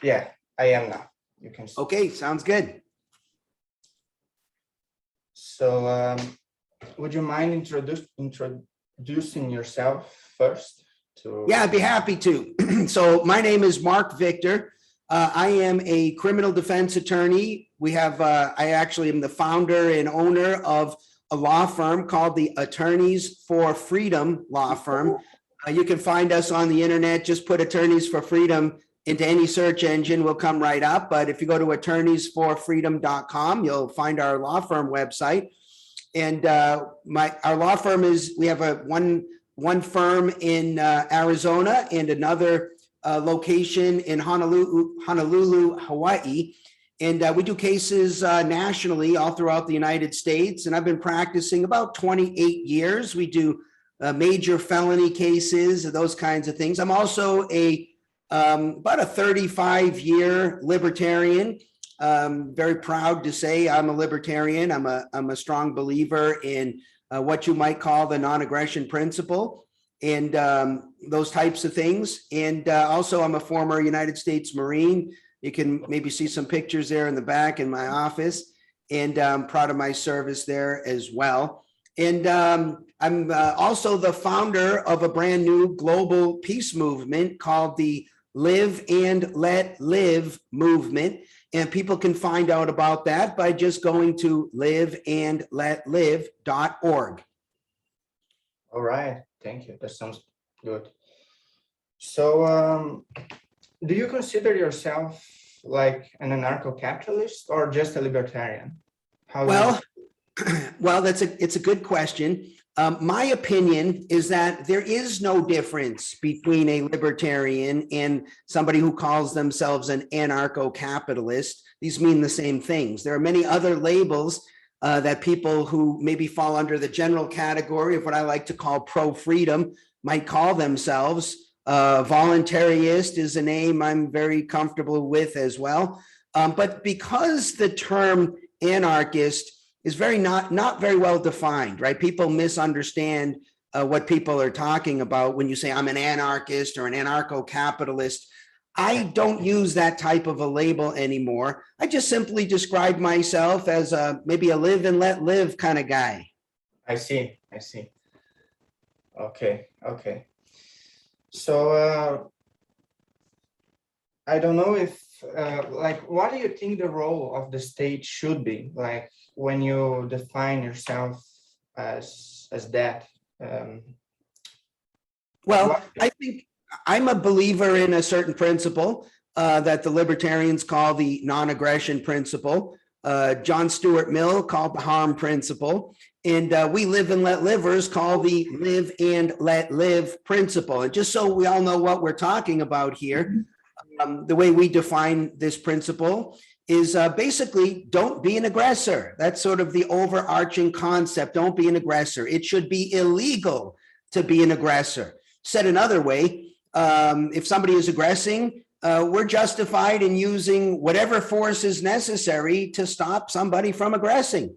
Yeah, I am now. You can see. Okay, sounds good. So, would you mind introducing yourself first? Yeah, I'd be happy to. So my name is Marc Victor. I am a criminal defense attorney. I actually am the founder and owner of a law firm called the Attorneys for Freedom Law Firm. You can find us on the internet. Just put Attorneys for Freedom into any search engine, we'll come right up. But if you go to attorneysforfreedom.com, you'll find our law firm website. And our law firm we have one firm in Arizona and another location in Honolulu, Hawaii. And we do cases nationally all throughout the United States. And I've been practicing about 28 years. We do major felony cases, those kinds of things. I'm also about a 35-year libertarian. Very proud to say I'm a libertarian. I'm a strong believer in what you might call the non-aggression principle and those types of things. And also I'm a former United States Marine. You can maybe see some pictures there in the back in my office, and I'm proud of my service there as well. And I'm also the founder of a brand new global peace movement called the Live and Let Live movement. And people can find out about that by just going to liveandletlive.org. All right, thank you. That sounds good. So, do you consider yourself like an anarcho-capitalist or just a libertarian? Well, it's a good question. My opinion is that there is no difference between a libertarian and somebody who calls themselves an anarcho-capitalist. These mean the same things. There are many other labels that people who maybe fall under the general category of what I like to call pro-freedom might call themselves. Voluntarist is a name I'm very comfortable with as well. But because the term anarchist is not very well defined, right? People misunderstand what people are talking about when you say I'm an anarchist or an anarcho-capitalist. I don't use that type of a label anymore. I just simply describe myself as maybe a live and let live kind of guy. I see. Okay. So I don't know if what do you think the role of the state should be, like when you define yourself as that? I think I'm a believer in a certain principle that the libertarians call the non-aggression principle. John Stuart Mill called the harm principle. And we live and let livers call the live and let live principle. And just so we all know what we're talking about here, the way we define this principle is basically don't be an aggressor. That's sort of the overarching concept. Don't be an aggressor. It should be illegal to be an aggressor. Said another way, if somebody is aggressing, we're justified in using whatever force is necessary to stop somebody from aggressing.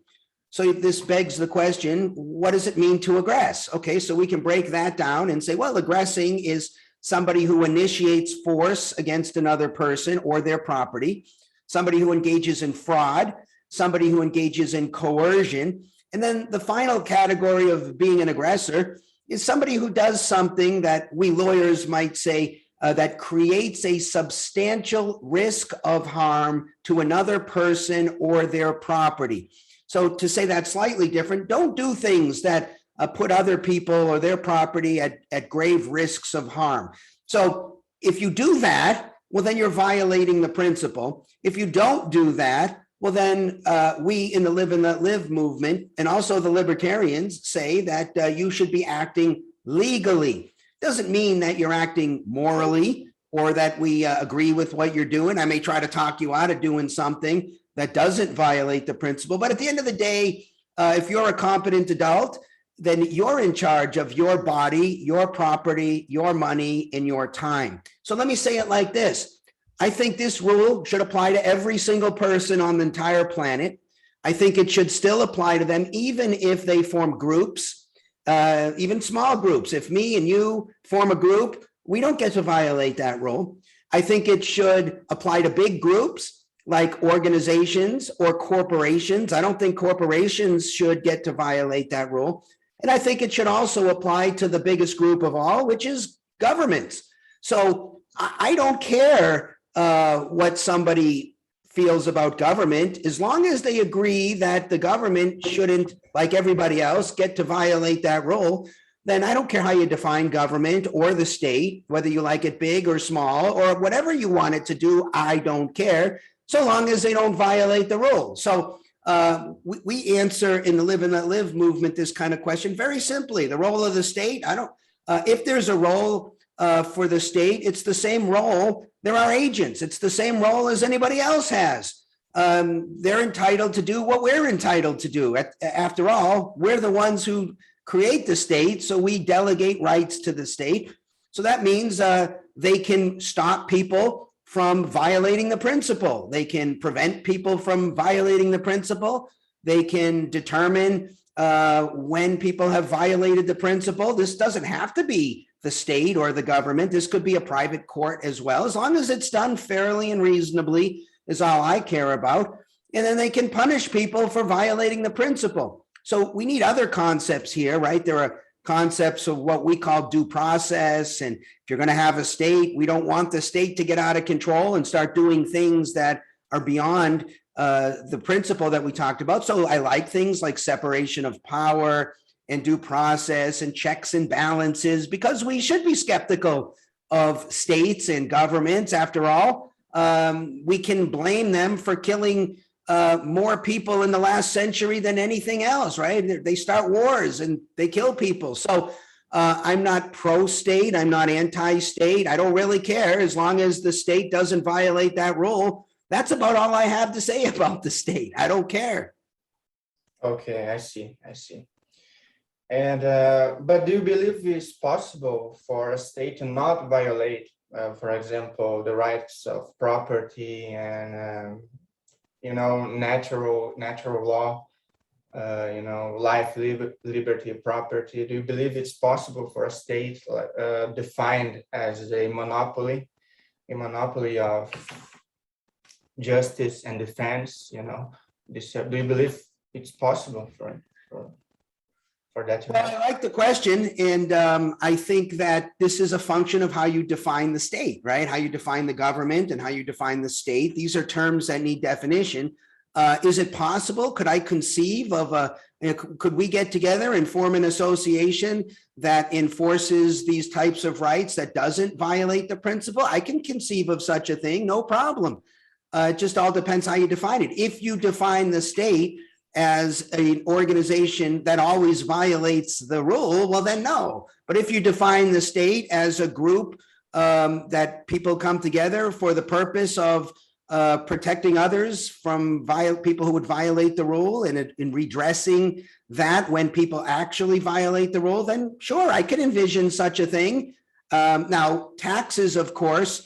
So this begs the question, what does it mean to aggress? Okay, so we can break that down and say, well, aggressing is somebody who initiates force against another person or their property, somebody who engages in fraud, somebody who engages in coercion. And then the final category of being an aggressor is somebody who does something that we lawyers might say that creates a substantial risk of harm to another person or their property. So to say that slightly different, don't do things that put other people or their property at grave risks of harm. So if you do that, well, then you're violating the principle. If you don't do that, well, then we in the Live and Let Live movement and also the libertarians say that you should be acting legally. Doesn't mean that you're acting morally or that we agree with what you're doing. I may try to talk you out of doing something that doesn't violate the principle. But at the end of the day, if you're a competent adult, then you're in charge of your body, your property, your money, and your time. So let me say it like this. I think this rule should apply to every single person on the entire planet. I think it should still apply to them, even if they form groups, even small groups. If me and you form a group, we don't get to violate that rule. I think it should apply to big groups like organizations or corporations. I don't think corporations should get to violate that rule. And I think it should also apply to the biggest group of all, which is governments. So I don't care what somebody feels about government, as long as they agree that the government shouldn't, like everybody else, get to violate that rule. Then I don't care how you define government or the state, whether you like it big or small or whatever you want it to do. I don't care, so long as they don't violate the rule. So we answer in the Live and Let Live movement this kind of question very simply. The role of the state, if there's a role for the state, it's the same role. There are agents. It's the same role as anybody else has. They're entitled to do what we're entitled to do. After all, we're the ones who create the state, so we delegate rights to the state. So that means they can stop people from violating the principle. They can prevent people from violating the principle. They can determine when people have violated the principle. This doesn't have to be the state or the government. This could be a private court as well. As long as it's done fairly and reasonably is all I care about. And then they can punish people for violating the principle. So we need other concepts here, right? There are concepts of what we call due process. And if you're going to have a state, we don't want the state to get out of control and start doing things that are beyond the principle that we talked about. So I like things like separation of power and due process and checks and balances, because we should be skeptical of states and governments. After all, we can blame them for killing more people in the last century than anything else, right? They start wars and they kill people. So I'm not pro-state. I'm not anti-state. I don't really care as long as the state doesn't violate that rule. That's about all I have to say about the state. I don't care. Okay, I see. And but do you believe it's possible for a state to not violate, for example, the rights of property and natural law, life, liberty, property? Do you believe it's possible for a state defined as a monopoly of justice and defense? Do you believe it's possible for that? Well, I like the question, and I think that this is a function of how you define the state, right? How you define the government and how you define the state. These are terms that need definition. Is it possible? Could I conceive of could we get together and form an association that enforces these types of rights that doesn't violate the principle? I can conceive of such a thing, no problem. It just all depends how you define it. If you define the state as an organization that always violates the rule, well, then no. But if you define the state as a group that people come together for the purpose of protecting others from people who would violate the rule and in redressing that when people actually violate the rule, then sure, I could envision such a thing. Now, taxes, of course,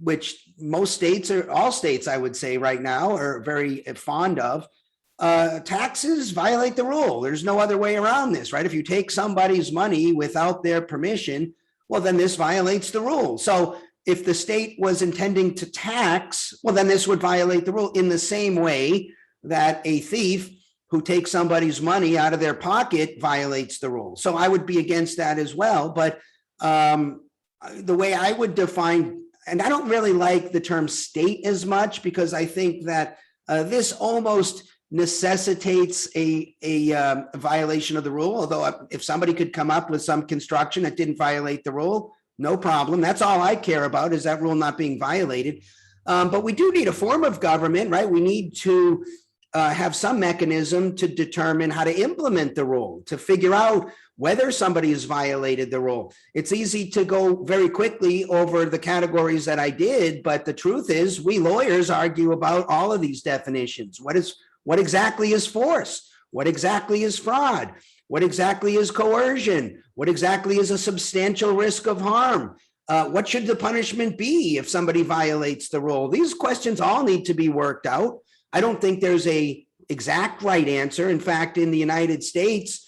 which most states, or all states, I would say right now, are very fond of. Taxes violate the rule. There's no other way around this, right? If you take somebody's money without their permission, well, then this violates the rule. So if the state was intending to tax, well, then this would violate the rule in the same way that a thief who takes somebody's money out of their pocket violates the rule. So I would be against that as well. But the way I would define, and I don't really like the term state as much, because I think that this almost necessitates a violation of the rule. Although if somebody could come up with some construction that didn't violate the rule, no problem. That's all I care about, is that rule not being violated. But we do need a form of government, right? We need to have some mechanism to determine how to implement the rule, to figure out whether somebody has violated the rule. It's easy to go very quickly over the categories that I did, but the truth is we lawyers argue about all of these definitions. What exactly is force? What exactly is fraud? What exactly is coercion? What exactly is a substantial risk of harm? What should the punishment be if somebody violates the rule? These questions all need to be worked out. I don't think there's a exact right answer. In fact, in the United States,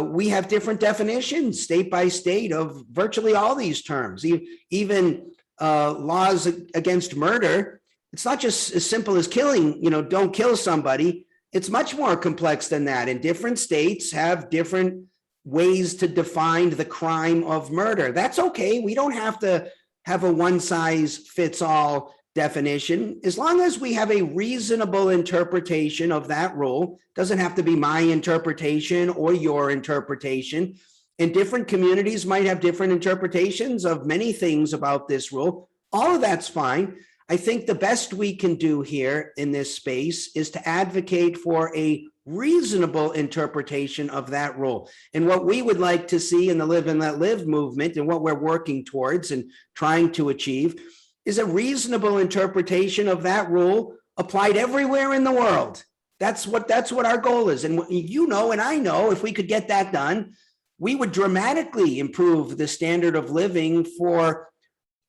we have different definitions, state by state, of virtually all these terms. Even laws against murder, it's not just as simple as killing, don't kill somebody. It's much more complex than that. And different states have different ways to define the crime of murder. That's okay. We don't have to have a one size fits all definition. As long as we have a reasonable interpretation of that rule, doesn't have to be my interpretation or your interpretation. And different communities might have different interpretations of many things about this rule. All of that's fine. I think the best we can do here in this space is to advocate for a reasonable interpretation of that rule. And what we would like to see in the Live and Let Live movement, and what we're working towards and trying to achieve, is a reasonable interpretation of that rule applied everywhere in the world. That's what our goal is. And and I know if we could get that done, we would dramatically improve the standard of living for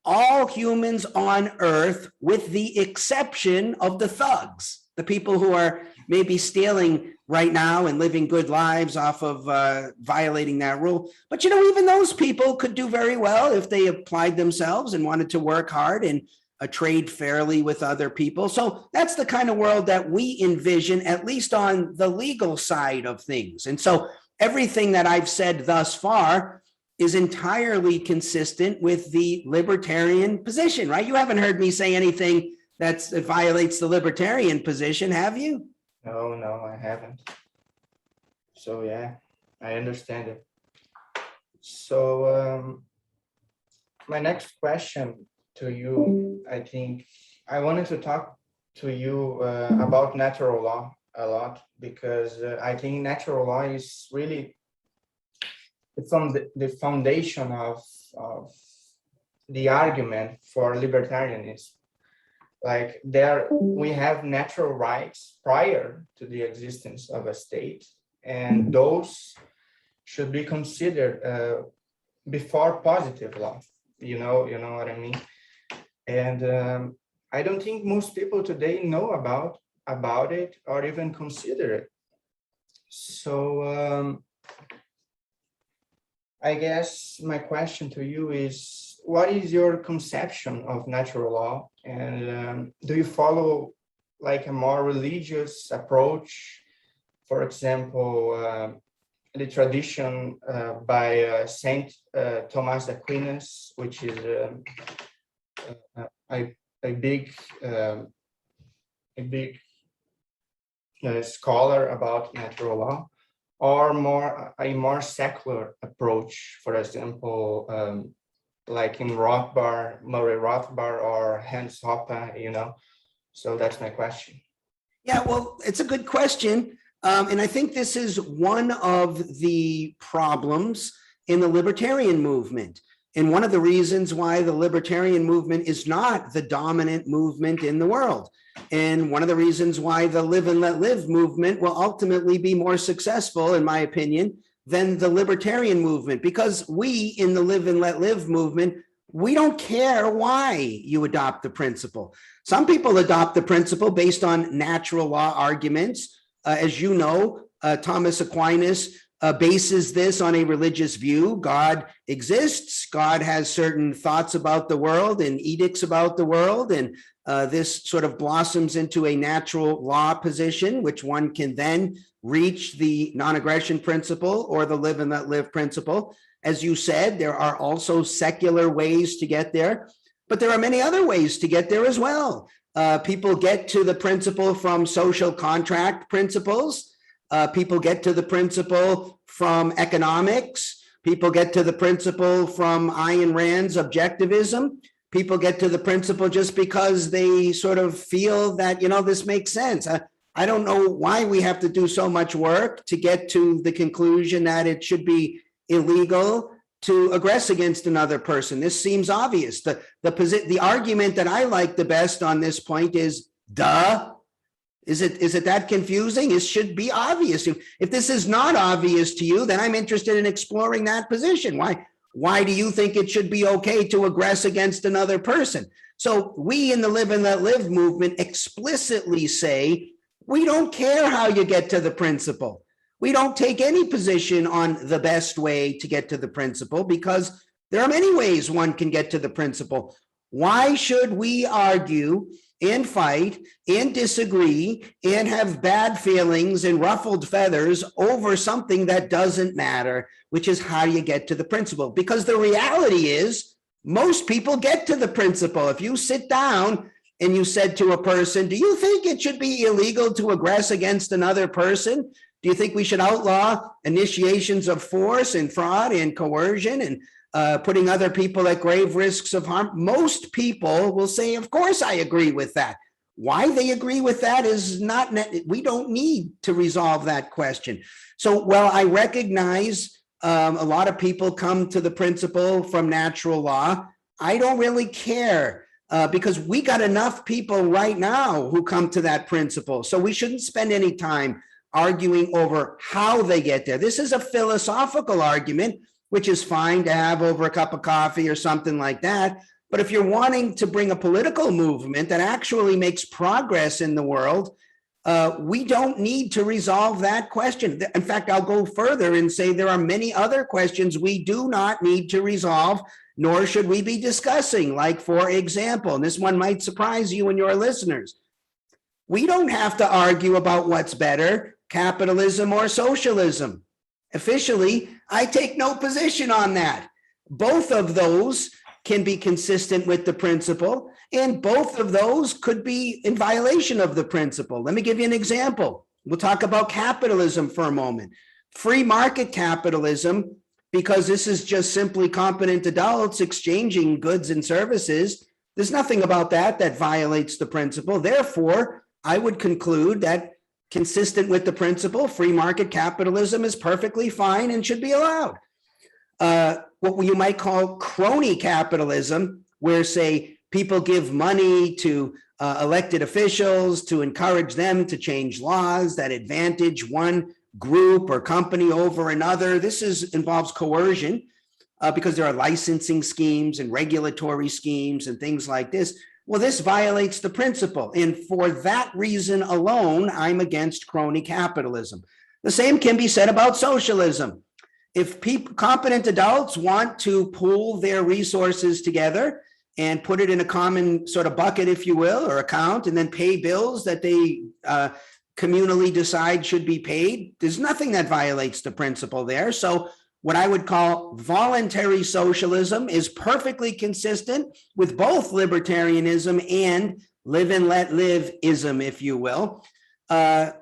all humans on earth, with the exception of the thugs, the people who are maybe stealing right now and living good lives off of violating that rule. But even those people could do very well if they applied themselves and wanted to work hard and trade fairly with other people. So that's the kind of world that we envision, at least on the legal side of things. And so everything that I've said thus far is entirely consistent with the libertarian position, right? You haven't heard me say anything that violates the libertarian position, have you? No, I haven't. So yeah, I understand it. So my next question to you, I think I wanted to talk to you about natural law a lot, because I think natural law is really the foundation of the argument for libertarianism. Like we have natural rights prior to the existence of a state, and those should be considered before positive law. You know what I mean? And I don't think most people today know about it or even consider it. So I guess my question to you is, what is your conception of natural law? And do you follow like a more religious approach? For example, the tradition by Saint Thomas Aquinas, which is a big scholar about natural law, or a more secular approach, for example, like in Murray Rothbard or Hans Hoppe, So that's my question. Yeah, well, it's a good question. And I think this is one of the problems in the libertarian movement. And one of the reasons why the libertarian movement is not the dominant movement in the world. And one of the reasons why the Live and Let Live movement will ultimately be more successful, in my opinion, than the libertarian movement. Because we in the Live and Let Live movement, we don't care why you adopt the principle. Some people adopt the principle based on natural law arguments. As you know, Thomas Aquinas bases this on a religious view. God exists. God has certain thoughts about the world and edicts about the world. And this sort of blossoms into a natural law position, which one can then reach the non-aggression principle or the Live and Let Live principle. As you said, there are also secular ways to get there, but there are many other ways to get there as well. People get to the principle from social contract principles. People get to the principle from economics. People get to the principle from Ayn Rand's objectivism. People get to the principle just because they sort of feel that, this makes sense. I don't know why we have to do so much work to get to the conclusion that it should be illegal to aggress against another person. This seems obvious. The argument that I like the best on this point is, duh. Is it that confusing? It should be obvious. If this is not obvious to you, then I'm interested in exploring that position. Why do you think it should be okay to aggress against another person? So we in the Live and Let Live movement explicitly say, we don't care how you get to the principle. We don't take any position on the best way to get to the principle, because there are many ways one can get to the principle. Why should we argue and fight and disagree and have bad feelings and ruffled feathers over something that doesn't matter, which is how you get to the principle? Because the reality is most people get to the principle. If you sit down and you said to a person, do you think it should be illegal to aggress against another person? Do you think we should outlaw initiations of force and fraud and coercion and putting other people at grave risks of harm? Most people will say, of course, I agree with that. Why they agree with that is not, we don't need to resolve that question. So, well, I recognize a lot of people come to the principle from natural law. I don't really care because we got enough people right now who come to that principle. So we shouldn't spend any time arguing over how they get there. This is a philosophical argument, which is fine to have over a cup of coffee or something like that. But if you're wanting to bring a political movement that actually makes progress in the world, we don't need to resolve that question. In fact, I'll go further and say there are many other questions we do not need to resolve, nor should we be discussing. Like, for example, and this one might surprise you and your listeners, we don't have to argue about what's better, capitalism or socialism. Officially, I take no position on that. Both of those can be consistent with the principle, and both of those could be in violation of the principle. Let me give you an example. We'll talk about capitalism for a moment. Free market capitalism, because this is just simply competent adults exchanging goods and services, there's nothing about that that violates the principle. Therefore, I would conclude that consistent with the principle, free market capitalism is perfectly fine and should be allowed. What you might call crony capitalism, where, say, people give money to elected officials to encourage them to change laws that advantage one group or company over another. This involves coercion because there are licensing schemes and regulatory schemes and things like this. Well, this violates the principle. And for that reason alone, I'm against crony capitalism. The same can be said about socialism. If competent adults want to pool their resources together and put it in a common sort of bucket, if you will, or account, and then pay bills that they communally decide should be paid, there's nothing that violates the principle there. So what I would call voluntary socialism is perfectly consistent with both libertarianism and live and let live-ism, if you will.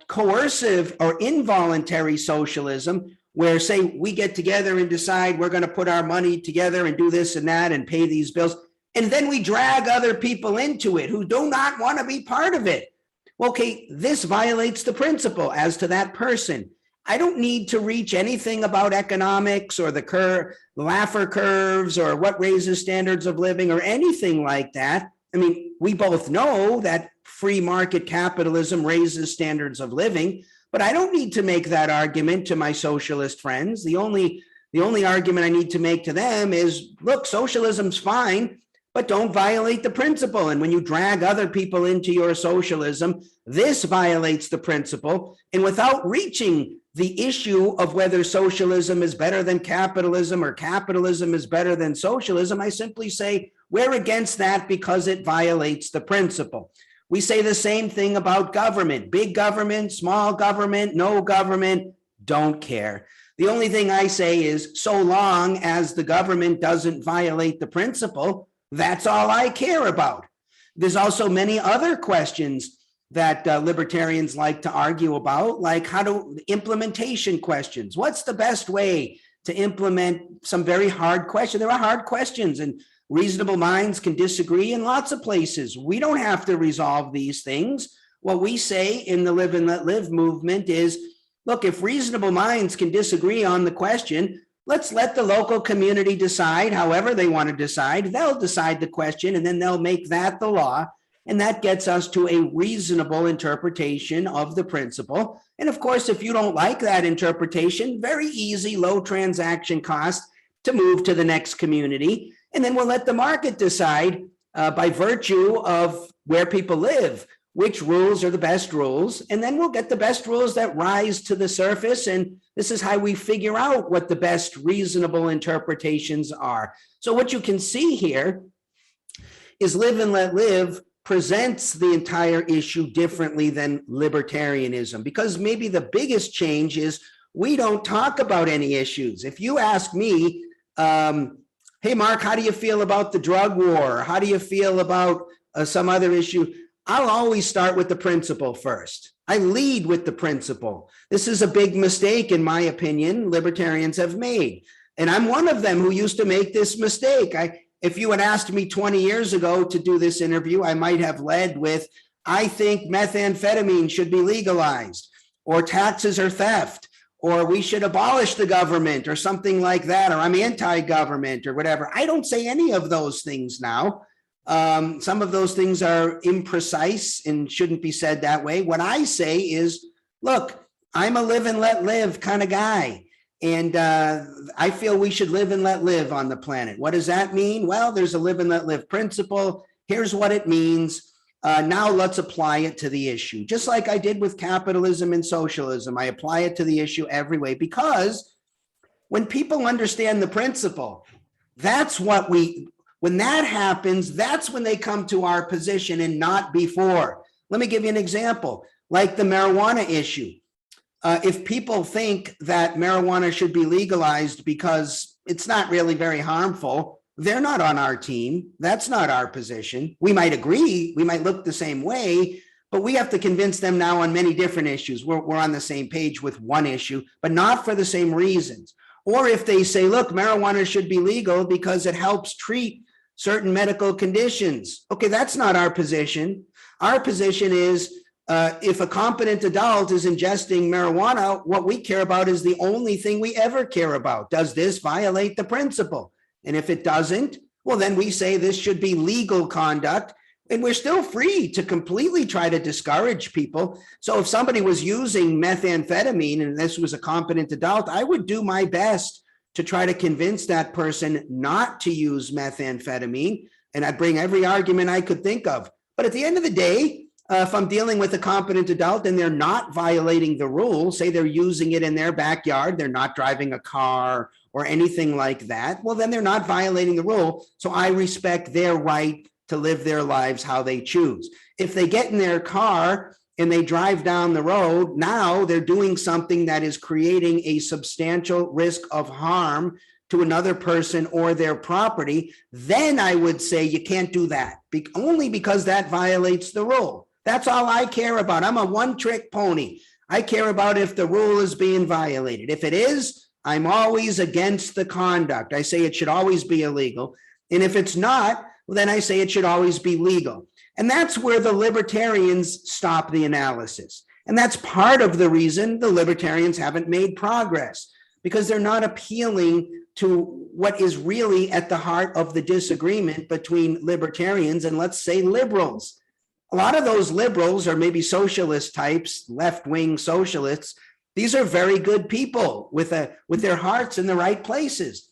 Coercive or involuntary socialism, where, say, we get together and decide we're going to put our money together and do this and that and pay these bills, and then we drag other people into it who do not want to be part of it. Okay, this violates the principle as to that person. I don't need to reach anything about economics or the Laffer curves or what raises standards of living or anything like that. I mean, we both know that free market capitalism raises standards of living, but I don't need to make that argument to my socialist friends. The only argument I need to make to them is, look, socialism's fine, but don't violate the principle. And when you drag other people into your socialism, this violates the principle. And without reaching the issue of whether socialism is better than capitalism or capitalism is better than socialism, I simply say we're against that because it violates the principle. We say the same thing about government: big government, small government, no government, don't care. The only thing I say is, so long as the government doesn't violate the principle, that's all I care about. There's also many other questions that libertarians like to argue about, like implementation questions. What's the best way to implement some very hard questions? There are hard questions, and reasonable minds can disagree in lots of places. We don't have to resolve these things. What we say in the Live and Let Live movement is, look, if reasonable minds can disagree on the question, let's let the local community decide however they want to decide. They'll decide the question, and then they'll make that the law. And that gets us to a reasonable interpretation of the principle. And of course, if you don't like that interpretation, very easy, low transaction cost to move to the next community. And then we'll let the market decide by virtue of where people live, which rules are the best rules. And then we'll get the best rules that rise to the surface. And this is how we figure out what the best reasonable interpretations are. So what you can see here is live and let live presents the entire issue differently than libertarianism, because maybe the biggest change is we don't talk about any issues. If you ask me, hey, Mark, how do you feel about the drug war? How do you feel about some other issue? I'll always start with the principle first. I lead with the principle. This is a big mistake, in my opinion, libertarians have made. And I'm one of them who used to make this mistake. If you had asked me 20 years ago to do this interview, I might have led with, I think methamphetamine should be legalized, or taxes are theft, or we should abolish the government, or something like that, or I'm anti-government, or whatever. I don't say any of those things now. Some of those things are imprecise and shouldn't be said that way. What I say is, look, I'm a live and let live kind of guy. And I feel we should live and let live on the planet. What does that mean? Well, there's a live and let live principle. Here's what it means. Now let's apply it to the issue. Just like I did with capitalism and socialism, I apply it to the issue every way, because when people understand the principle, that's what when that happens, that's when they come to our position and not before. Let me give you an example, like the marijuana issue. If people think that marijuana should be legalized because it's not really very harmful, they're not on our team. That's not our position. We might agree, we might look the same way, but we have to convince them now on many different issues. We're on the same page with one issue, but not for the same reasons. Or if they say, look, marijuana should be legal because it helps treat certain medical conditions. Okay, that's not our position. Our position is, if a competent adult is ingesting marijuana, what we care about is the only thing we ever care about. Does this violate the principle? And if it doesn't, well, then we say this should be legal conduct, and we're still free to completely try to discourage people. So if somebody was using methamphetamine and this was a competent adult, I would do my best to try to convince that person not to use methamphetamine. And I bring every argument I could think of. But at the end of the day, if I'm dealing with a competent adult and they're not violating the rules, say they're using it in their backyard, they're not driving a car or anything like that, well, then they're not violating the rule. So I respect their right to live their lives how they choose. If they get in their car and they drive down the road, now they're doing something that is creating a substantial risk of harm to another person or their property, then I would say you can't do that, only because that violates the rule. That's all I care about. I'm a one-trick pony. I care about if the rule is being violated. If it is, I'm always against the conduct. I say it should always be illegal. And if it's not, well, then I say it should always be legal. And that's where the libertarians stop the analysis. And that's part of the reason the libertarians haven't made progress, because they're not appealing to what is really at the heart of the disagreement between libertarians and, let's say, liberals. A lot of those liberals, or maybe socialist types, left-wing socialists, these are very good people with their hearts in the right places.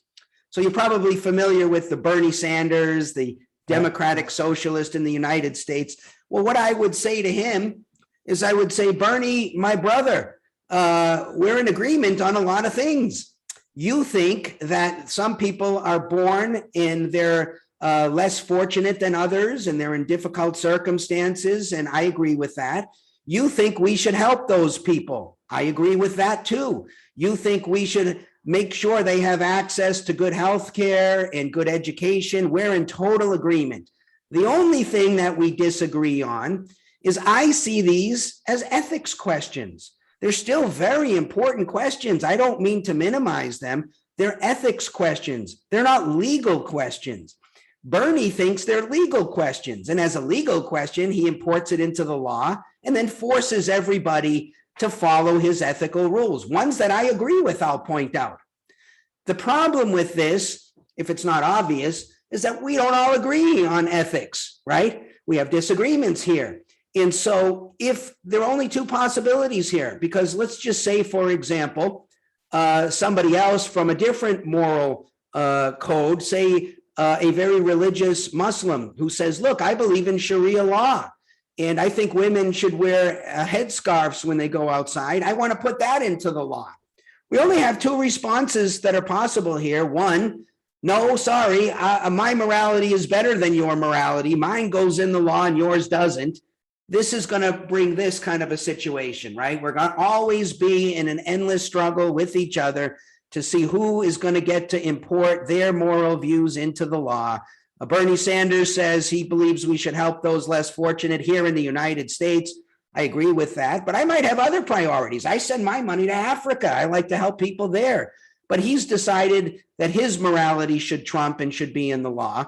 So you're probably familiar with the Bernie Sanders, the Democratic Socialist in the United States. Well, what I would say to him is I would say, Bernie, my brother, we're in agreement on a lot of things. You think that some people are born and they're less fortunate than others and they're in difficult circumstances, and I agree with that. You think we should help those people. I agree with that too. You think we should make sure they have access to good health care and good education. We're in total agreement. The only thing that we disagree on is I see these as ethics questions. They're still very important questions. I don't mean to minimize them. They're ethics questions. They're not legal questions. Bernie thinks they're legal questions. And as a legal question, he imports it into the law and then forces everybody to follow his ethical rules, ones that I agree with, I'll point out. The problem with this, if it's not obvious, is that we don't all agree on ethics, right? We have disagreements here. And so if there are only two possibilities here, because let's just say, for example, somebody else from a different moral code, say a very religious Muslim who says, look, I believe in Sharia law, and I think women should wear headscarves when they go outside. I want to put that into the law. We only have two responses that are possible here. One, No, sorry, my morality is better than your morality. Mine goes in the law and yours doesn't. This is going to bring this kind of a situation, right? We're going to always be in an endless struggle with each other to see who is going to get to import their moral views into the law. Bernie Sanders says he believes we should help those less fortunate here in the United States. I agree with that, but I might have other priorities. I send my money to Africa. I like to help people there. But he's decided that his morality should trump and should be in the law.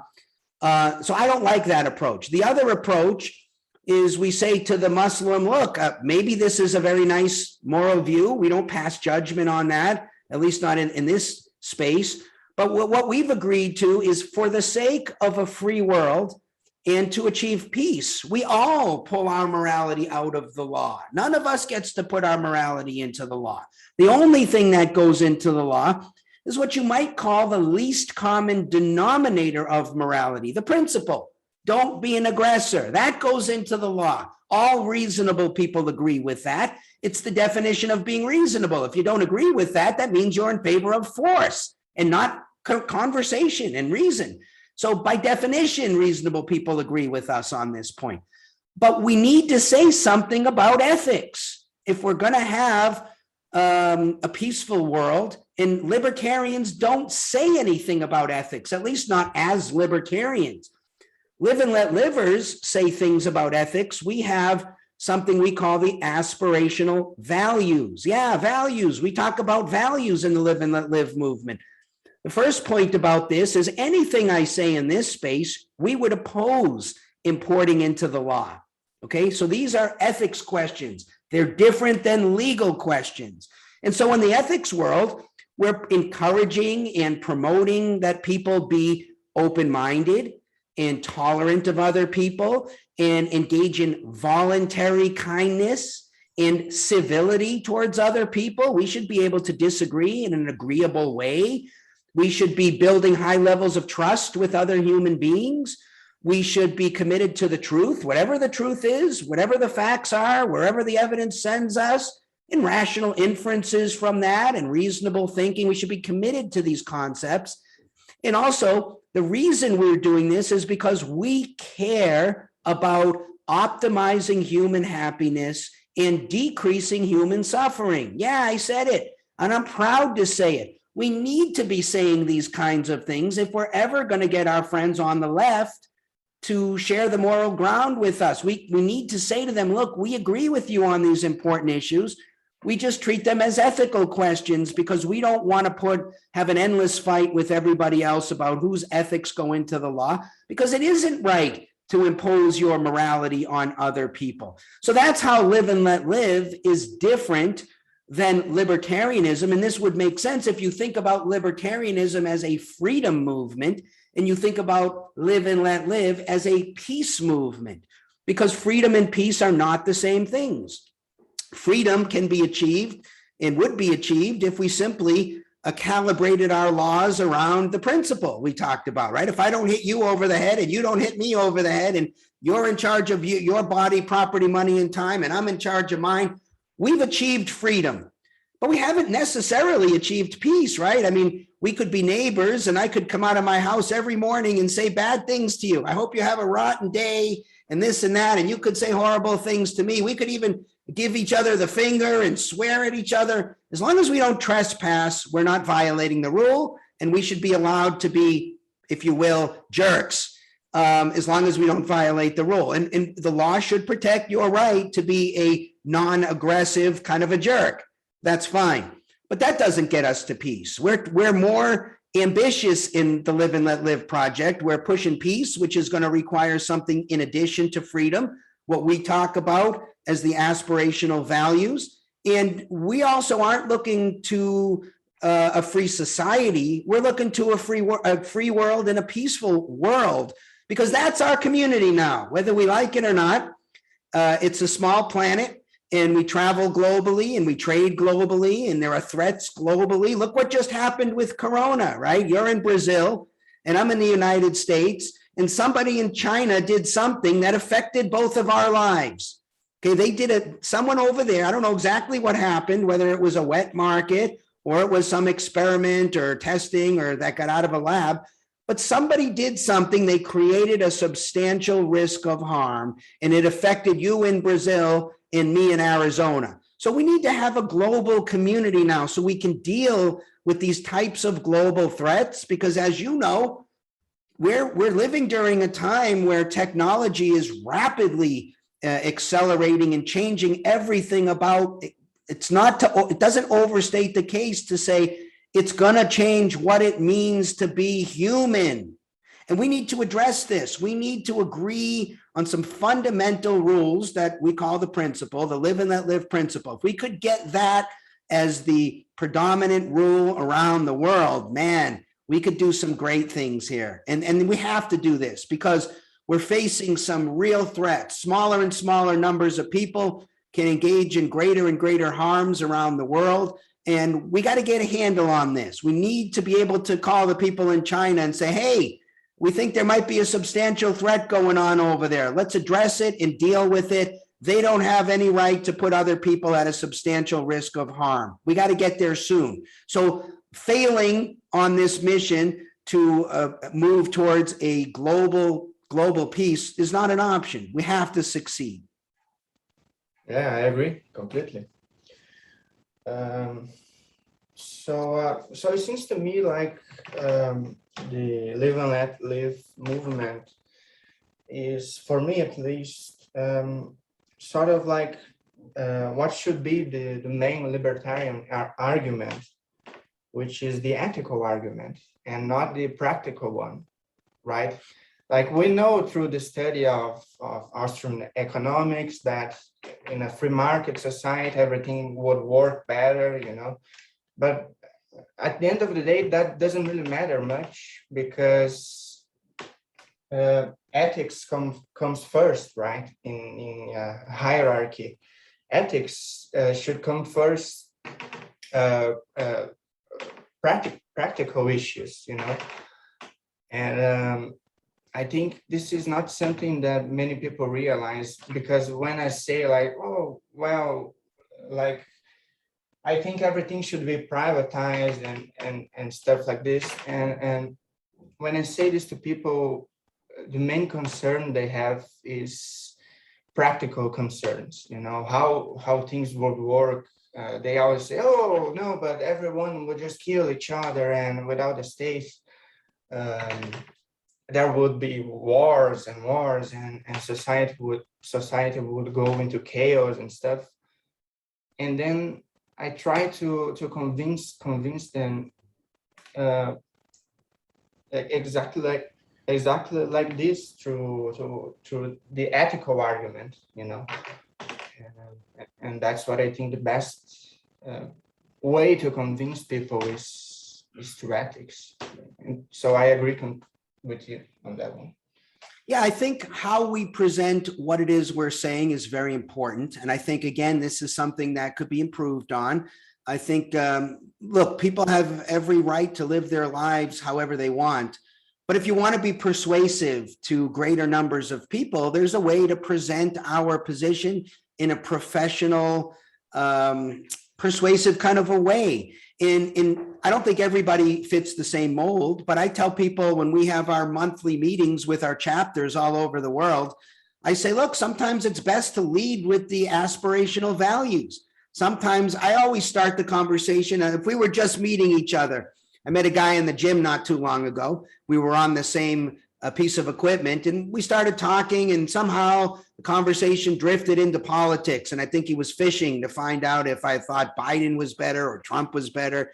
So I don't like that approach. The other approach is we say to the Muslim, look, maybe this is a very nice moral view. We don't pass judgment on that, at least not in this space. But what we've agreed to is for the sake of a free world and to achieve peace, we all pull our morality out of the law. None of us gets to put our morality into the law. The only thing that goes into the law is what you might call the least common denominator of morality, the principle. Don't be an aggressor. That goes into the law. All reasonable people agree with that. It's the definition of being reasonable. If you don't agree with that, that means you're in favor of force and not conversation and reason. So by definition, reasonable people agree with us on this point. But we need to say something about ethics if we're going to have a peaceful world. And libertarians don't say anything about ethics, at least not as libertarians. Live and let livers say things about ethics. We have something we call the aspirational values. Yeah, values. We talk about values in the live and let live movement. The first point about this is anything I say in this space, we would oppose importing into the law. Okay, so these are ethics questions. They're different than legal questions. And so in the ethics world, we're encouraging and promoting that people be open-minded and tolerant of other people and engage in voluntary kindness and civility towards other people. We should be able to disagree in an agreeable way. We should be building high levels of trust with other human beings. We should be committed to the truth, whatever the truth is, whatever the facts are, wherever the evidence sends us, and rational inferences from that and reasonable thinking. We should be committed to these concepts. And also, the reason we're doing this is because we care about optimizing human happiness and decreasing human suffering. Yeah, I said it, and I'm proud to say it. We need to be saying these kinds of things if we're ever going to get our friends on the left to share the moral ground with us. We need to say to them, look, we agree with you on these important issues. We just treat them as ethical questions because we don't want to have an endless fight with everybody else about whose ethics go into the law, because it isn't right to impose your morality on other people. So that's how live and let live is different than libertarianism. And this would make sense if you think about libertarianism as a freedom movement and you think about live and let live as a peace movement, because freedom and peace are not the same things. Freedom can be achieved and would be achieved if we simply calibrated our laws around the principle we talked about, right? If I don't hit you over the head and you don't hit me over the head and you're in charge of your body, property, money, and time, and I'm in charge of mine, we've achieved freedom, but we haven't necessarily achieved peace, right? I mean, we could be neighbors and I could come out of my house every morning and say bad things to you. I hope you have a rotten day and this and that. And you could say horrible things to me. We could even give each other the finger and swear at each other. As long as we don't trespass, we're not violating the rule. And we should be allowed to be, if you will, jerks, as long as we don't violate the rule. And the law should protect your right to be a non-aggressive kind of a jerk. That's fine. But that doesn't get us to peace. We're more ambitious in the Live and Let Live project. We're pushing peace, which is going to require something in addition to freedom, what we talk about as the aspirational values. And we also aren't looking to a free society. We're looking to a free world and a peaceful world, because that's our community now, whether we like it or not. It's a small planet. And we travel globally and we trade globally and there are threats globally. Look what just happened with Corona, right? You're in Brazil and I'm in the United States, and somebody in China did something that affected both of our lives. Okay, they did it, someone over there, I don't know exactly what happened, whether it was a wet market or it was some experiment or testing or that got out of a lab, but somebody did something. They created a substantial risk of harm, and it affected you in Brazil and me in Arizona. So we need to have a global community now so we can deal with these types of global threats, because as you know, we're living during a time where technology is rapidly accelerating and changing everything about it. It doesn't overstate the case to say it's going to change what it means to be human. And we need to address this. We need to agree on some fundamental rules that we call the principle, the live and let live principle. If we could get that as the predominant rule around the world, man, we could do some great things here. And we have to do this because we're facing some real threats. Smaller and smaller numbers of people can engage in greater and greater harms around the world. And we got to get a handle on this. We need to be able to call the people in China and say, hey, we think there might be a substantial threat going on over there. Let's address it and deal with it. They don't have any right to put other people at a substantial risk of harm. We got to get there soon. So failing on this mission to move towards a global peace is not an option. We have to succeed. Yeah, I agree completely. So it seems to me like the live and let live movement is, for me at least, sort of like what should be the main libertarian argument, which is the ethical argument and not the practical one, right? Like we know through the study of Austrian economics that in a free market society, everything would work better, you know, but at the end of the day, that doesn't really matter much because ethics comes first, right? In hierarchy, ethics should come first. Practical issues, you know, and I think this is not something that many people realize, because when I say like, oh, well, like, I think everything should be privatized and stuff like this. And when I say this to people, the main concern they have is practical concerns, you know, how things would work. They always say, oh, no, but everyone would just kill each other. And without the state, there would be wars and society would go into chaos and stuff. And then I try to convince them exactly like this through the ethical argument, you know. And that's what I think the best way to convince people is through ethics. And so I agree with you on that one. Yeah, I think how we present what it is we're saying is very important. And I think, again, this is something that could be improved on. I think, look, people have every right to live their lives however they want. But if you want to be persuasive to greater numbers of people, there's a way to present our position in a professional, persuasive kind of a way. I don't think everybody fits the same mold, but I tell people when we have our monthly meetings with our chapters all over the world, I say, look, sometimes it's best to lead with the aspirational values. Sometimes I always start the conversation. If we were just meeting each other, I met a guy in the gym not too long ago. We were on the same piece of equipment and we started talking, and somehow the conversation drifted into politics. And I think he was fishing to find out if I thought Biden was better or Trump was better.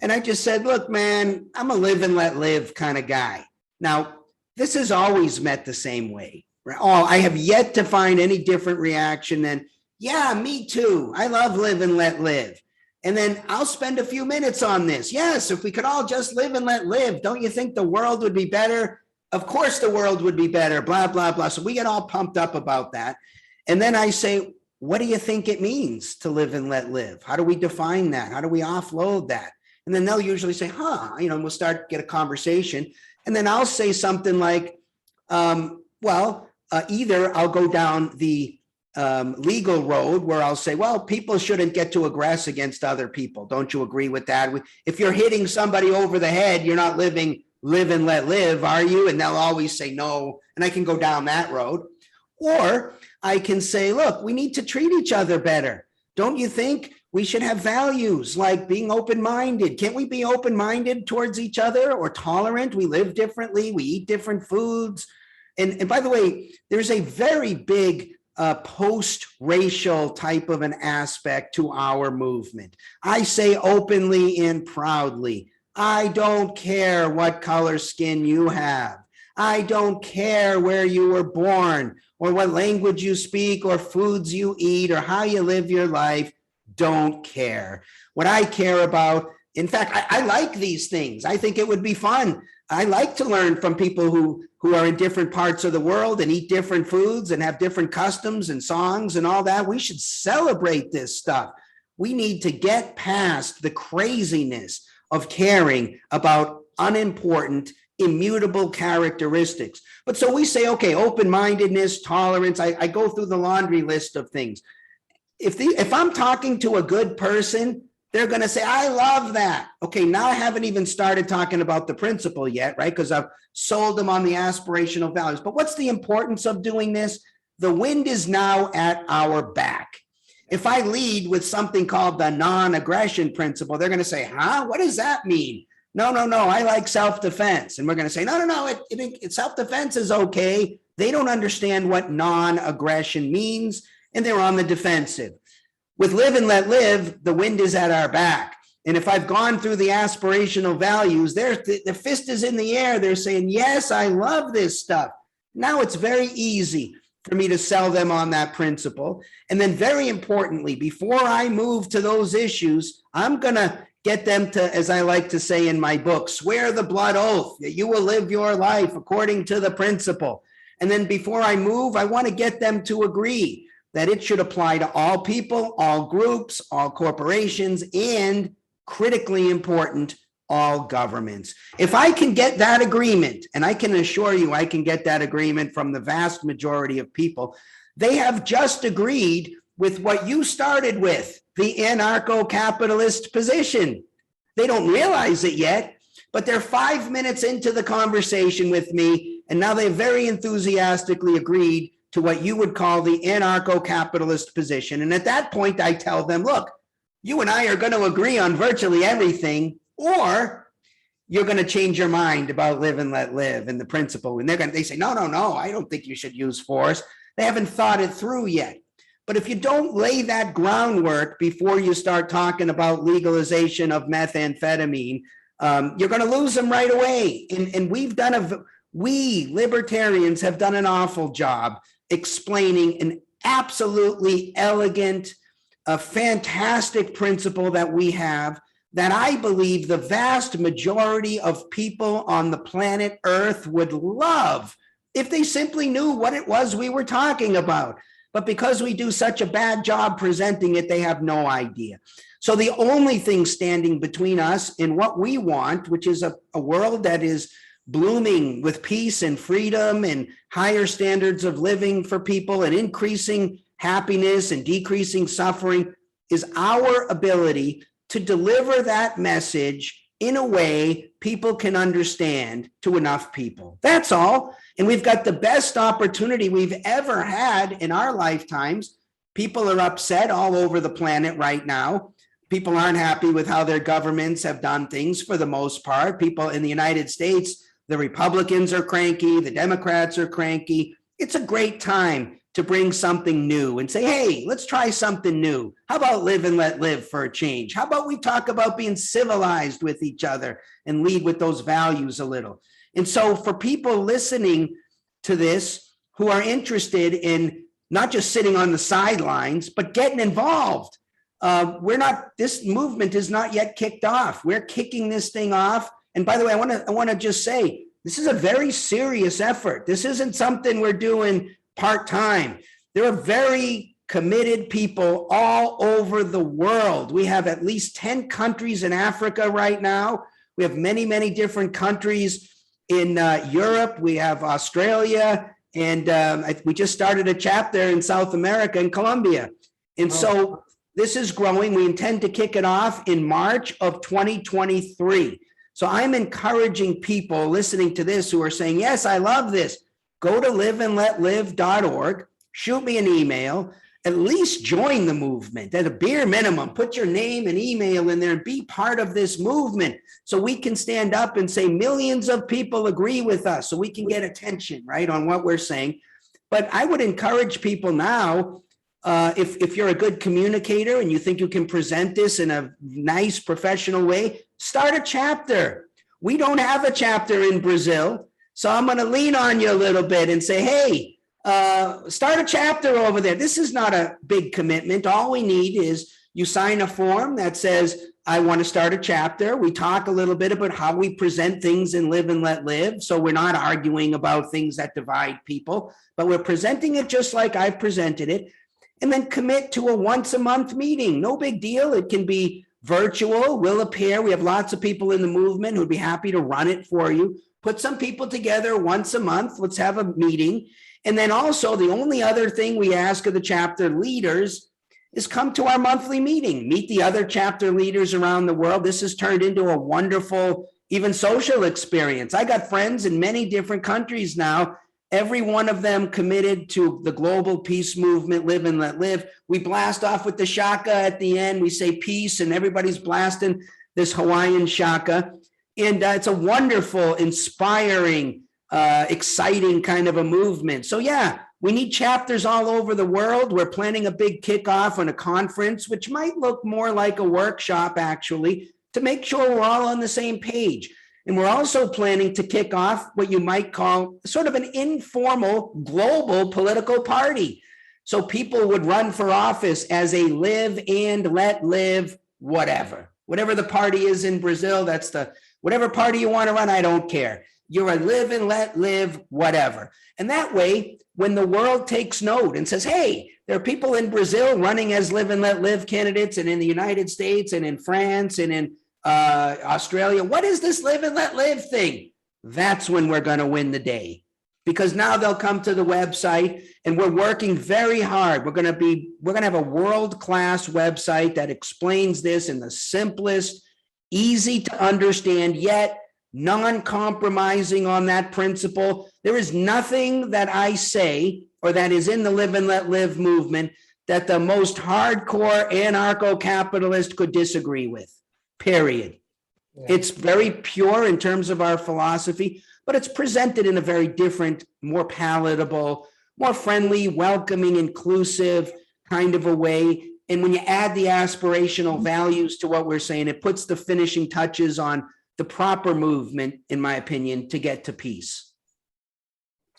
And I just said, look, man, I'm a live and let live kind of guy. Now, this has always met the same way. Oh, I have yet to find any different reaction than, yeah, me too. I love live and let live. And then I'll spend a few minutes on this. Yes, if we could all just live and let live, don't you think the world would be better? Of course the world would be better, blah, blah, blah. So we get all pumped up about that. And then I say, what do you think it means to live and let live? How do we define that? How do we offload that? And then they'll usually say, we'll start get a conversation. And then I'll say something like, either I'll go down the legal road where I'll say, well, people shouldn't get to aggress against other people. Don't you agree with that? If you're hitting somebody over the head, you're not living live and let live, are you? And they'll always say no. And I can go down that road. Or I can say, look, we need to treat each other better. Don't you think we should have values like being open-minded? Can't we be open-minded towards each other or tolerant? We live differently. We eat different foods. And by the way, there's a very big post-racial type of an aspect to our movement. I say openly and proudly, I don't care what color skin you have. I don't care where you were born or what language you speak or foods you eat or how you live your life. Don't care. What I care about, in fact, I like these things. I think it would be fun. I like to learn from people who are in different parts of the world and eat different foods and have different customs and songs and all that. We should celebrate this stuff. We need to get past the craziness of caring about unimportant, immutable characteristics. But so we say, okay, open-mindedness, tolerance. I go through the laundry list of things. If I'm talking to a good person, they're going to say, I love that. Okay, now I haven't even started talking about the principle yet, right? Because I've sold them on the aspirational values. But what's the importance of doing this? The wind is now at our back. If I lead with something called the non-aggression principle, they're going to say, huh? What does that mean? No, I like self-defense. And we're going to say, no, self-defense is okay. They don't understand what non-aggression means, and they're on the defensive. With live and let live, the wind is at our back. And if I've gone through the aspirational values, the fist is in the air. They're saying, yes, I love this stuff. Now it's very easy for me to sell them on that principle. And then very importantly, before I move to those issues, I'm going to get them to, as I like to say in my book, swear the blood oath that you will live your life according to the principle. And then before I move, I want to get them to agree that it should apply to all people, all groups, all corporations, and critically important, all governments. If I can get that agreement, and I can assure you I can get that agreement from the vast majority of people, they have just agreed with what you started with, the anarcho-capitalist position. They don't realize it yet, but they're 5 minutes into the conversation with me, and now they very enthusiastically agreed to what you would call the anarcho-capitalist position. And at that point, I tell them, look, you and I are going to agree on virtually everything, or you're going to change your mind about live and let live and the principle. And they say, no, I don't think you should use force. They haven't thought it through yet. But if you don't lay that groundwork before you start talking about legalization of methamphetamine, you're going to lose them right away. And we libertarians have done an awful job explaining an absolutely elegant, a fantastic principle that we have that I believe the vast majority of people on the planet Earth would love if they simply knew what it was we were talking about. But because we do such a bad job presenting it, they have no idea. So the only thing standing between us and what we want, which is a world that is blooming with peace and freedom and higher standards of living for people and increasing happiness and decreasing suffering, is our ability to deliver that message in a way people can understand to enough people. That's all. And we've got the best opportunity we've ever had in our lifetimes. People are upset all over the planet right now. People aren't happy with how their governments have done things for the most part. People in the United States, the Republicans are cranky, the Democrats are cranky. It's a great time to bring something new and say, hey, let's try something new. How about live and let live for a change? How about we talk about being civilized with each other and lead with those values a little? And so for people listening to this who are interested in not just sitting on the sidelines, but getting involved, this movement is not yet kicked off. We're kicking this thing off. And by the way, I want to just say, this is a very serious effort. This isn't something we're doing part-time. There are very committed people all over the world. We have at least 10 countries in Africa right now. We have many, many different countries in Europe. We have Australia And we just started a chapter in South America, in Colombia. And so this is growing. We intend to kick it off in March of 2023. So I'm encouraging people listening to this who are saying, yes, I love this. Go to liveandletlive.org, shoot me an email, at least join the movement at a bare minimum. Put your name and email in there and be part of this movement so we can stand up and say millions of people agree with us so we can get attention, right, on what we're saying. But I would encourage people now, if you're a good communicator and you think you can present this in a nice professional way, start a chapter. We don't have a chapter in Brazil, so I'm going to lean on you a little bit and say, hey, start a chapter over there. This is not a big commitment. All we need is you sign a form that says, I want to start a chapter. We talk a little bit about how we present things in Live and Let Live. So we're not arguing about things that divide people, but we're presenting it just like I've presented it. And then commit to a once a month meeting. No big deal. It can be virtual. We'll appear. We have lots of people in the movement who'd be happy to run it for you. Put some people together once a month. Let's have a meeting. And then also the only other thing we ask of the chapter leaders is come to our monthly meeting, meet the other chapter leaders around the world. This has turned into a wonderful, even social experience. I got friends in many different countries now, every one of them committed to the global peace movement, Live and Let Live. We blast off with the shaka at the end. We say peace and everybody's blasting this Hawaiian shaka. And it's a wonderful, inspiring, exciting kind of a movement. So yeah, we need chapters all over the world. We're planning a big kickoff on a conference, which might look more like a workshop actually, to make sure we're all on the same page. And we're also planning to kick off what you might call sort of an informal global political party. So people would run for office as a Live and Let Live, whatever the party is in Brazil. That's whatever party you want to run. I don't care. You're a Live and Let Live, whatever. And that way, when the world takes note and says, hey, there are people in Brazil running as Live and Let Live candidates, and in the United States and in France and in Australia, what is this Live and Let Live thing? That's when we're going to win the day, because now they'll come to the website, and we're working very hard. We're going to have a world-class website that explains this in the simplest, easy to understand, yet non-compromising on that principle. There is nothing that I say or that is in the Live and Let Live movement that the most hardcore anarcho-capitalist could disagree with, period. Yeah. It's very pure in terms of our philosophy, but it's presented in a very different, more palatable, more friendly, welcoming, inclusive kind of a way. And when you add the aspirational values to what we're saying, it puts the finishing touches on the proper movement, in my opinion, to get to peace.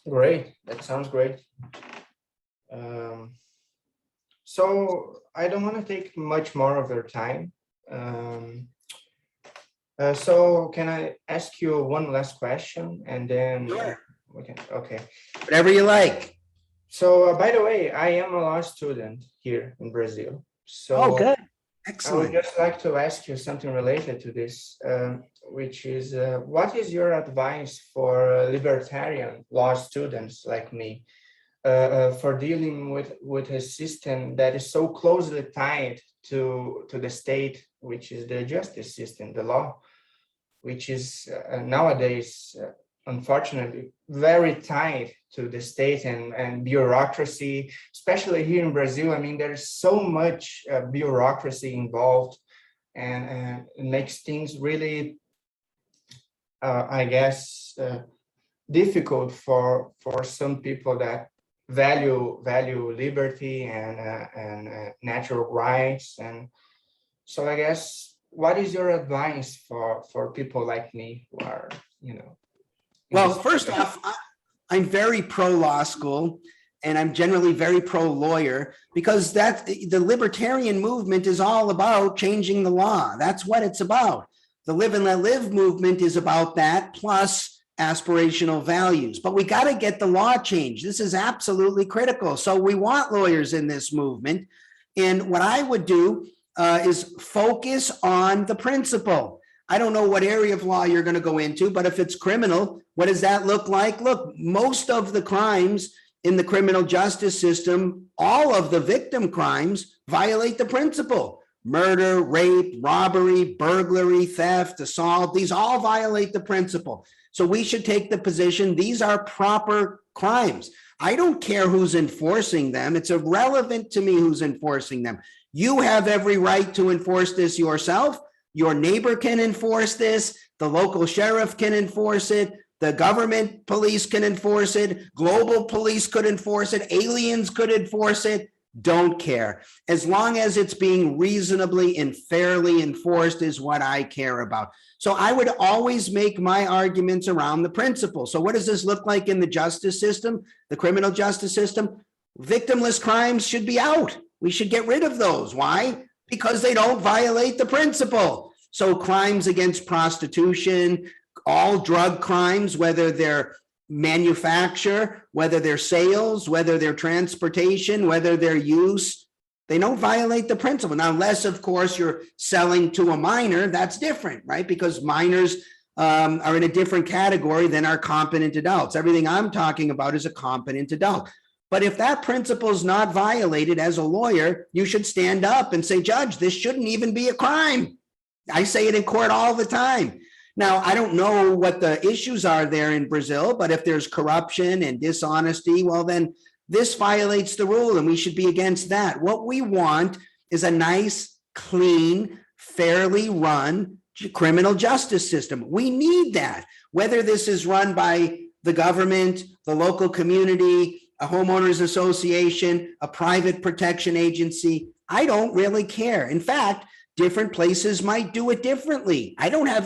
Great. That sounds great. So I don't want to take much more of your time. So can I ask you one last question, and then sure. Okay. Whatever you like. So by the way, I am a law student here in Brazil. So good. Excellent. I would just like to ask you something related to this, which is, what is your advice for libertarian law students like me for dealing with a system that is so closely tied to the state, which is the justice system, the law, which is nowadays, unfortunately, very tied to the state and bureaucracy, especially here in Brazil. I mean, there's so much bureaucracy involved, and it makes things really, I guess, difficult for some people that value liberty and natural rights. And so I guess, what is your advice for people like me who are, well, first off, I'm very pro law school, and I'm generally very pro lawyer, because the libertarian movement is all about changing the law. That's what it's about. The Live and Let Live movement is about that, plus aspirational values. But we got to get the law changed. This is absolutely critical. So we want lawyers in this movement. And what I would do is focus on the principle. I don't know what area of law you're going to go into, but if it's criminal, what does that look like? Look, most of the crimes in the criminal justice system, all of the victim crimes violate the principle. Murder, rape, robbery, burglary, theft, assault, these all violate the principle. So we should take the position, these are proper crimes. I don't care who's enforcing them. It's irrelevant to me who's enforcing them. You have every right to enforce this yourself. Your neighbor can enforce this. The local sheriff can enforce it. The government police can enforce it. Global police could enforce it. Aliens could enforce it. Don't care. As long as it's being reasonably and fairly enforced is what I care about. So I would always make my arguments around the principle. So what does this look like in the justice system, the criminal justice system? Victimless crimes should be out. We should get rid of those. Why? Because they don't violate the principle. So crimes against prostitution, all drug crimes, whether they're manufacture, whether they're sales, whether they're transportation, whether they're use, they don't violate the principle. Now, unless, of course, you're selling to a minor, that's different, right? Because minors are in a different category than our competent adults. Everything I'm talking about is a competent adult. But if that principle is not violated, as a lawyer, you should stand up and say, Judge, this shouldn't even be a crime. I say it in court all the time. Now, I don't know what the issues are there in Brazil, but if there's corruption and dishonesty, well, then this violates the rule and we should be against that. What we want is a nice, clean, fairly run criminal justice system. We need that, whether this is run by the government, the local community, a homeowners association, a private protection agency. I don't really care. In fact, different places might do it differently.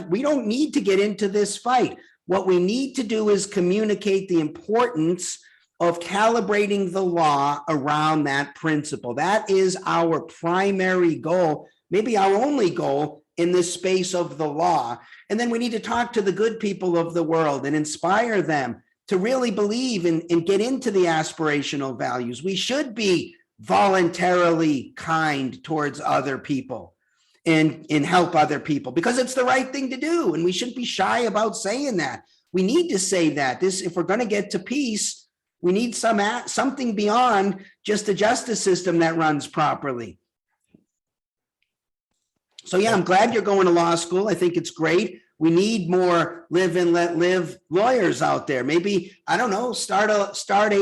We don't need to get into this fight. What we need to do is communicate the importance of calibrating the law around that principle. That is our primary goal, maybe our only goal in this space of the law. And then we need to talk to the good people of the world and inspire them to really believe and get into the aspirational values. We should be voluntarily kind towards other people and help other people because it's the right thing to do. And we shouldn't be shy about saying that. We need to say that if we're going to get to peace, we need something beyond just a justice system that runs properly. So yeah, I'm glad you're going to law school. I think it's great. We need more live and let live lawyers out there. Maybe, I don't know, start a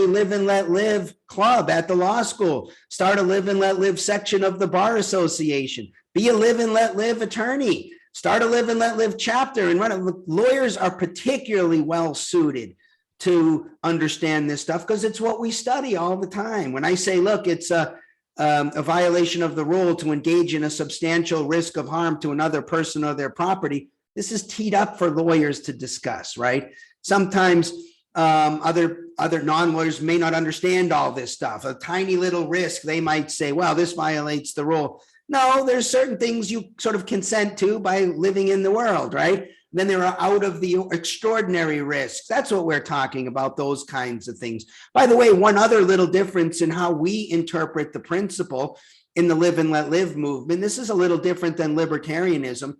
live and let live club at the law school. Start a live and let live section of the bar association. Be a live and let live attorney. Start a live and let live chapter and run it. Lawyers are particularly well suited to understand this stuff because it's what we study all the time. When I say, look, it's a violation of the rule to engage in a substantial risk of harm to another person or their property, this is teed up for lawyers to discuss, right? Sometimes other non-lawyers may not understand all this stuff. A tiny little risk, they might say, well, this violates the rule. No, there's certain things you sort of consent to by living in the world, right? Then there are out of the extraordinary risks. That's what we're talking about, those kinds of things. By the way, one other little difference in how we interpret the principle in the live and let live movement, this is a little different than libertarianism.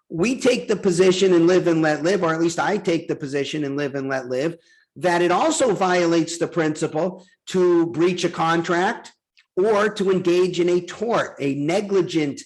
We take the position in live and let live, or at least I take the position in live and let live, that it also violates the principle to breach a contract or to engage in a tort, a negligent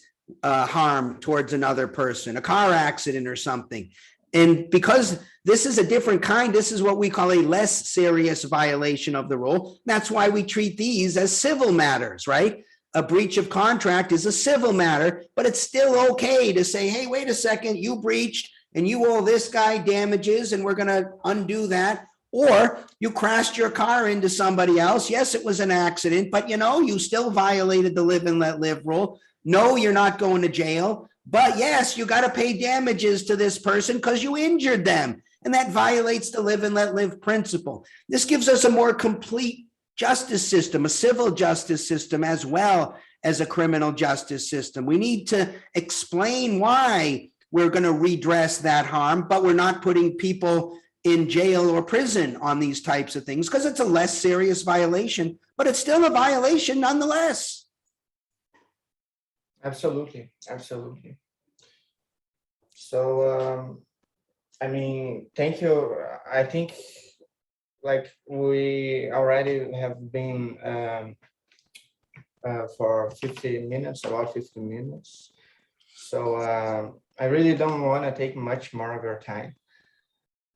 harm towards another person, a car accident or something. And because this is a different kind, this is what we call a less serious violation of the rule. That's why we treat these as civil matters, right? A breach of contract is a civil matter, but it's still okay to say, hey, wait a second, you breached and you owe this guy damages and we're going to undo that. Or you crashed your car into somebody else. Yes, it was an accident, but you still violated the live and let live rule. No, you're not going to jail, but yes, you got to pay damages to this person because you injured them. And that violates the live and let live principle. This gives us a more complete justice system, a civil justice system, as well as a criminal justice system. We need to explain why we're going to redress that harm, but we're not putting people in jail or prison on these types of things because it's a less serious violation, but it's still a violation nonetheless. Absolutely. Absolutely. So, I mean, thank you. I think like we already have been for 50 minutes, about 50 minutes. So I really don't want to take much more of your time.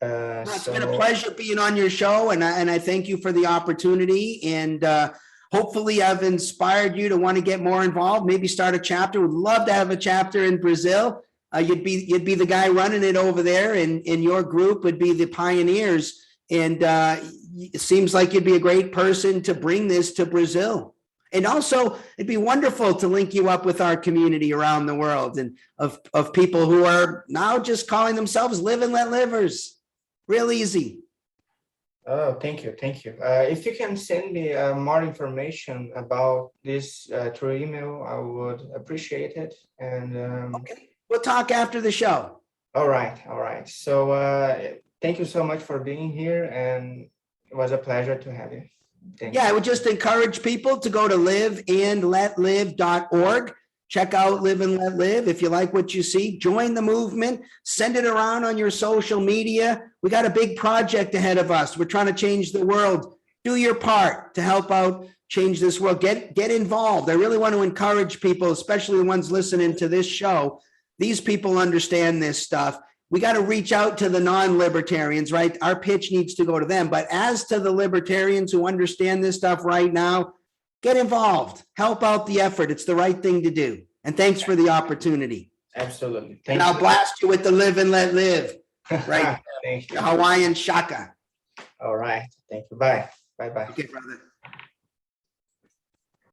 It's been a pleasure being on your show, and I thank you for the opportunity. And hopefully, I've inspired you to want to get more involved. Maybe start a chapter. Would love to have a chapter in Brazil. You'd be the guy running it over there, and your group would be the pioneers. And it seems like you'd be a great person to bring this to Brazil. And also, it'd be wonderful to link you up with our community around the world, and of people who are now just calling themselves live and let livers. Real easy. Oh, thank you. Thank you. If you can send me more information about this through email, I would appreciate it. And Okay. We'll talk after the show. All right. All right. So thank you so much for being here. And it was a pleasure to have you. Thank you. I would just encourage people to go to liveandletlive.org. Check out Live and Let Live. If you like what you see, join the movement, send it around on your social media. We got a big project ahead of us. We're trying to change the world. Do your part to help out change this world. Get involved. I really want to encourage people, especially the ones listening to this show. These people understand this stuff. We got to reach out to the non-libertarians, right? Our pitch needs to go to them. But as to the libertarians who understand this stuff right now, get involved, help out the effort. It's the right thing to do. And thanks for the opportunity. Absolutely. And I'll blast you with the live and let live, right? Thank you. Hawaiian shaka. All right. Thank you. Bye. Bye-bye. Okay, brother.